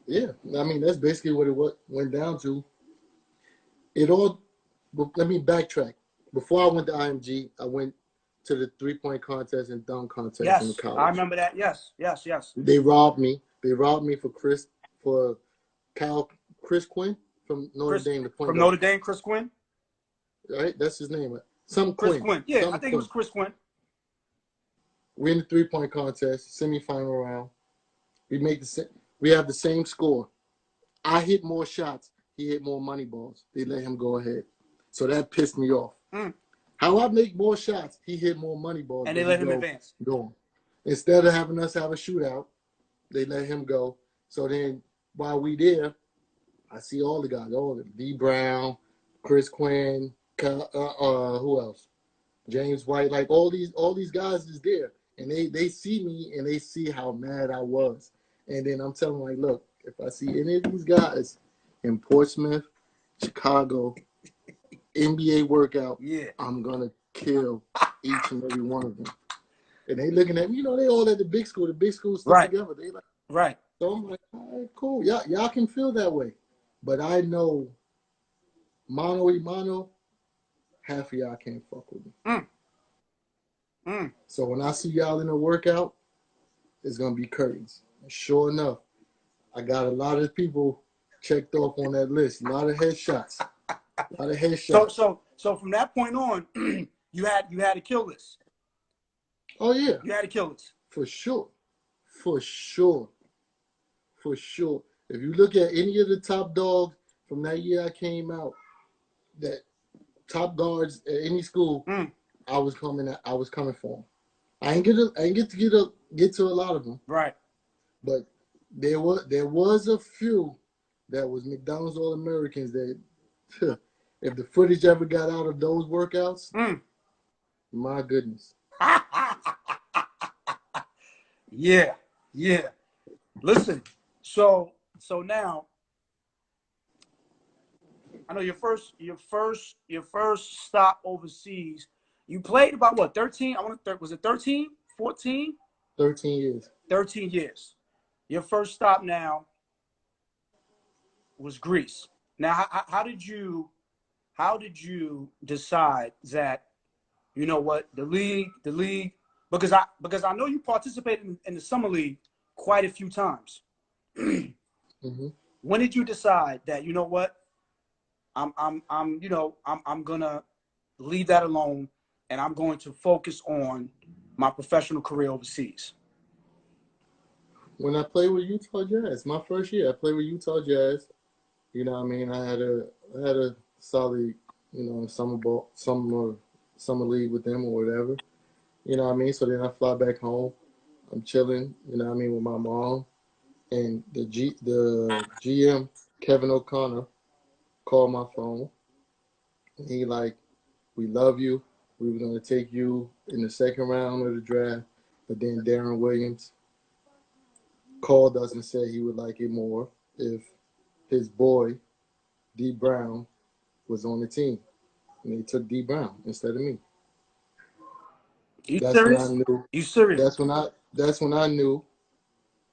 Yeah, I mean that's basically what it went down to. Let me backtrack. Before I went to IMG, I went to the 3-point contest and dunk contest in college. I remember that. Yes. They robbed me. For Chris Quinn from Notre Dame. From Notre Dame, Chris Quinn. Right, that's his name. Chris Quinn. Yeah, I think it was Chris Quinn. We're in the 3-point contest, semifinal round. We have the same score. I hit more shots. He hit more money balls. They let him go ahead. So that pissed me off. How I make more shots, he hit more money balls. And they let him advance. Go. Instead of having us have a shootout, they let him go. So then while we there, I see all the guys, all of them. D. Brown, Chris Quinn, who else? James White, like all these guys is there. And they see me and they see how mad I was. And then I'm telling them, like, look, if I see any of these guys in Portsmouth, Chicago, NBA workout, I'm gonna kill each and every one of them. And they looking at me, they all at the big school. The big school stick together. They like, right. So I'm like, all right, cool. Y'all can feel that way. But I know mano a mano, half of y'all can't fuck with me. So when I see y'all in a workout, it's gonna be curtains. And sure enough, I got a lot of people checked off on that list. A lot of headshots. So from that point on, you had a kill list. Oh yeah. You had a kill list. For sure. If you look at any of the top dogs from that year I came out, that top guards at any school, I was coming for them. I ain't get to a lot of them. Right. But there was a few that was McDonald's All-Americans that if the footage ever got out of those workouts, my goodness. Yeah. Listen, so now I know your first stop overseas. You played about what, 13? Was it 13? 14? 13 years. 13 years. Your first stop now was Greece. Now, how did you decide that, you know what, the league, because I know you participated in the summer league quite a few times. When did you decide that, you know what, I'm gonna leave that alone and I'm going to focus on my professional career overseas? When I played with Utah Jazz, my first year, I played with Utah Jazz. You know what I mean? I had a solid, summer league with them or whatever. You know what I mean? So then I fly back home. I'm chilling, you know what I mean, with my mom. And the GM, Kevin O'Connor, called my phone. And he like, we love you. We were going to take you in the second round of the draft. But then Darren Williams called us and said he would like it more if his boy, D. Brown, was on the team. And they took D. Brown instead of me. You That's serious? when I knew. You serious? That's when I knew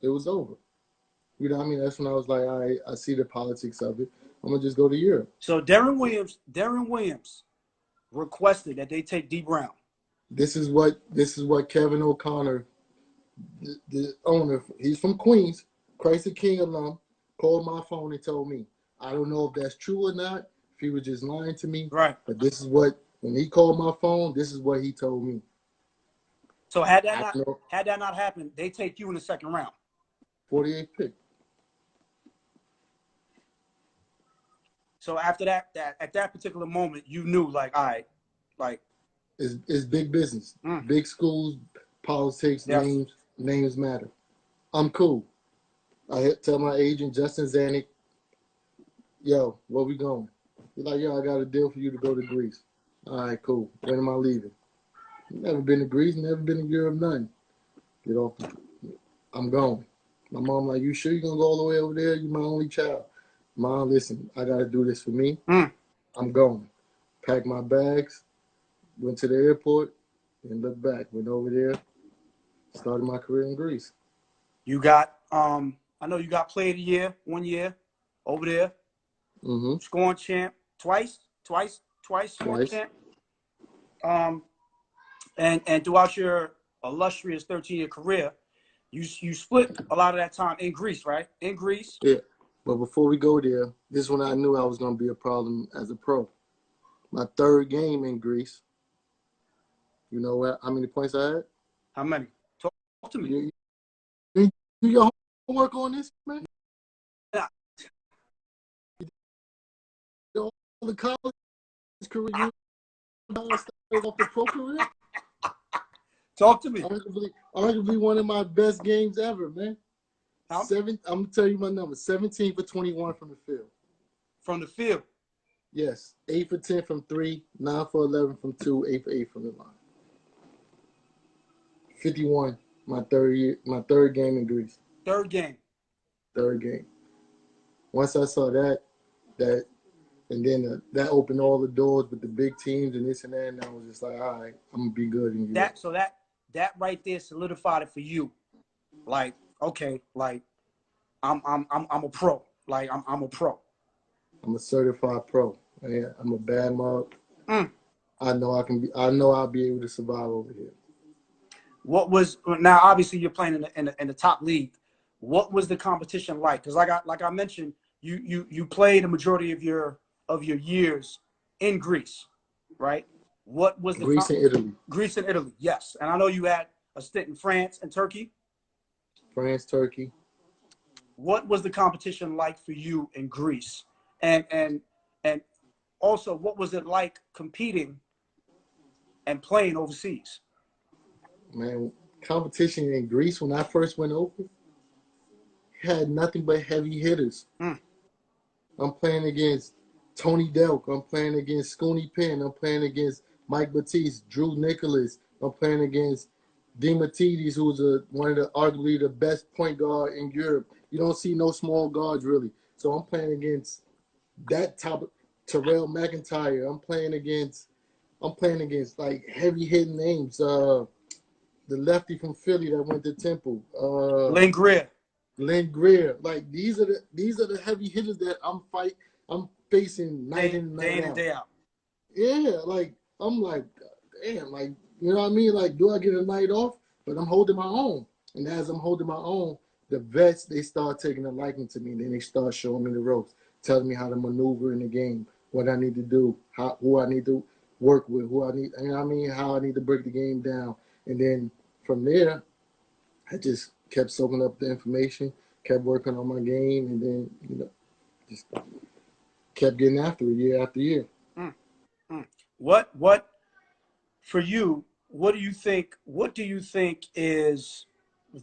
it was over. You know what I mean? That's when I was like, all right, I see the politics of it. I'm gonna just go to Europe. So Darren Williams requested that they take D. Brown. This is what Kevin O'Connor, the owner, he's from Queens, Christ the King alum, called my phone and told me. I don't know if that's true or not, if he was just lying to me. Right. But this is what, when he called my phone, this is what he told me. So had that not happened, they take you in the second round. 48th pick. So after that, at that particular moment, you knew, like, all right, like, it's big business, big schools, politics, names matter. I'm cool. I tell my agent Justin Zanuck, yo, where we going? He's like, yo, I got a deal for you to go to Greece. All right, cool. When am I leaving? Never been to Greece, never been to Europe, nothing. Get off. I'm going. My mom like, you sure you're gonna go all the way over there? You're my only child. Mom, listen, I gotta do this for me. I'm going. Packed my bags, went to the airport, and looked back. Went over there, started my career in Greece. You got, I know you got player of the year 1 year over there. Scoring champ twice scoring champ. And throughout your illustrious 13-year career, you split a lot of that time in Greece, right? In Greece. Yeah. But before we go there, this is when I knew I was going to be a problem as a pro. My third game in Greece, you know how many points I had? How many? Talk to me. You do your homework on this, man? Yeah. All the college career, off the pro career? Talk to me. Arguably one of my best games ever, man. I'm gonna tell you my number. 17 for 21 from the field. From the field? Yes. 8 for 10 from 3, 9 for 11 from 2, 8 for 8 from the line. 51, my third game in Greece. Third game. Once I saw that, and then that opened all the doors with the big teams and this and that, and I was just like, all right, I'm gonna be good in Europe. That right there solidified it for you. Like, okay, like I'm a pro. Like I'm a pro. I'm a certified pro. I'm a bad mug. I know I'll be able to survive over here. Now obviously you're playing in the top league. What was the competition like? Because like I mentioned, you played the majority of your years in Greece, right? What was the Greece and Italy? Greece and Italy, yes. And I know you had a stint in France and Turkey. France, Turkey. What was the competition like for you in Greece? And also, what was it like competing and playing overseas? Man, competition in Greece when I first went over had nothing but heavy hitters. I'm playing against Tony Delk. I'm playing against Scooney Penn. I'm playing against Mike Batiste, Drew Nicholas. I'm playing against Dematidis, who's arguably the best point guard in Europe. You don't see no small guards really. So I'm playing against that top Terrell McIntyre. I'm playing against like heavy hitting names. The lefty from Philly that went to Temple. Len Greer. Like these are the heavy hitters that I'm facing night in and night out. Day out. Yeah, like I'm like, damn, like you know what I mean? Like, do I get a night off? But I'm holding my own. And as I'm holding my own, the vets, they start taking a liking to me. And then they start showing me the ropes, telling me how to maneuver in the game, what I need to do, who I need to work with, you know what I mean, how I need to break the game down. And then from there, I just kept soaking up the information, kept working on my game, and then, just kept getting after it year after year. What for you, what do you think is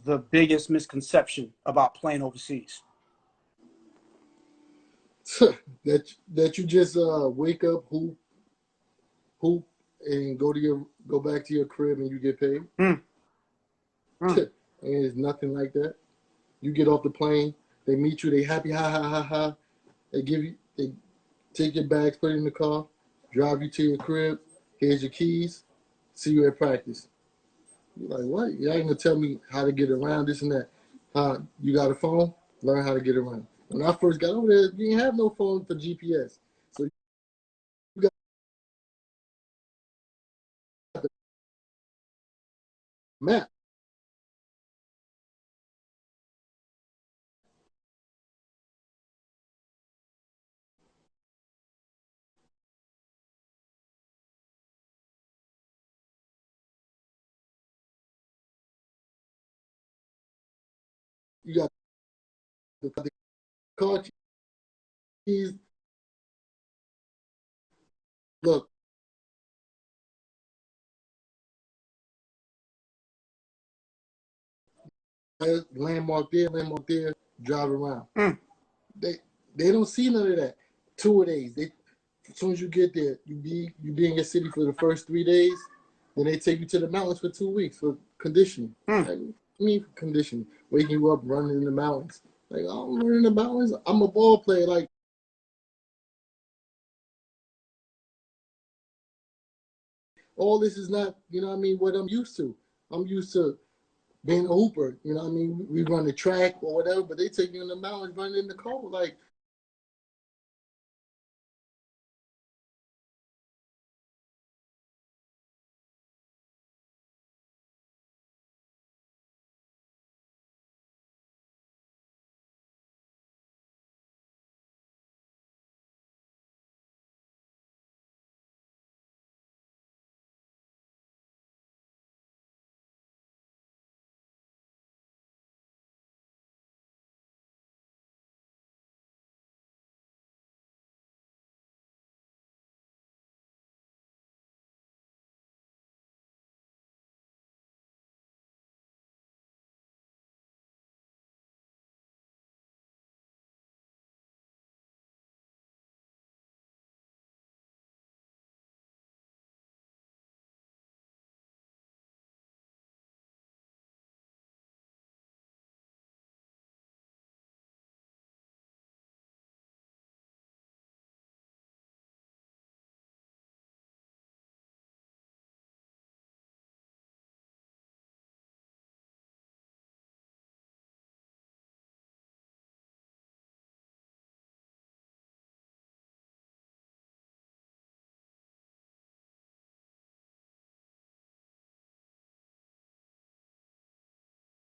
the biggest misconception about playing overseas? that you just wake up, hoop, and go back to your crib and you get paid. And it's nothing like that. You get off the plane, they meet you, they happy, ha ha ha ha. They take your bags, put it in the car, drive you to your crib. Here's your keys. See you at practice. You're like, what? You ain't gonna tell me how to get around this and that. You got a phone? Learn how to get around. When I first got over there, you didn't have no phone for GPS. So you got the map. You got the car keys. Look, landmark there, drive around. They don't see none of that. 2 days. As soon as you get there, you be in your city for the first 3 days. Then they take you to the mountains for 2 weeks for conditioning. Conditioning. Waking you up, running in the mountains. Like, I'm running in the mountains. I'm a ball player. Like, all this is not, you know what I mean, what I'm used to. I'm used to being a hooper. You know what I mean? We run the track or whatever, but they take you in the mountains, running in the cold. Like,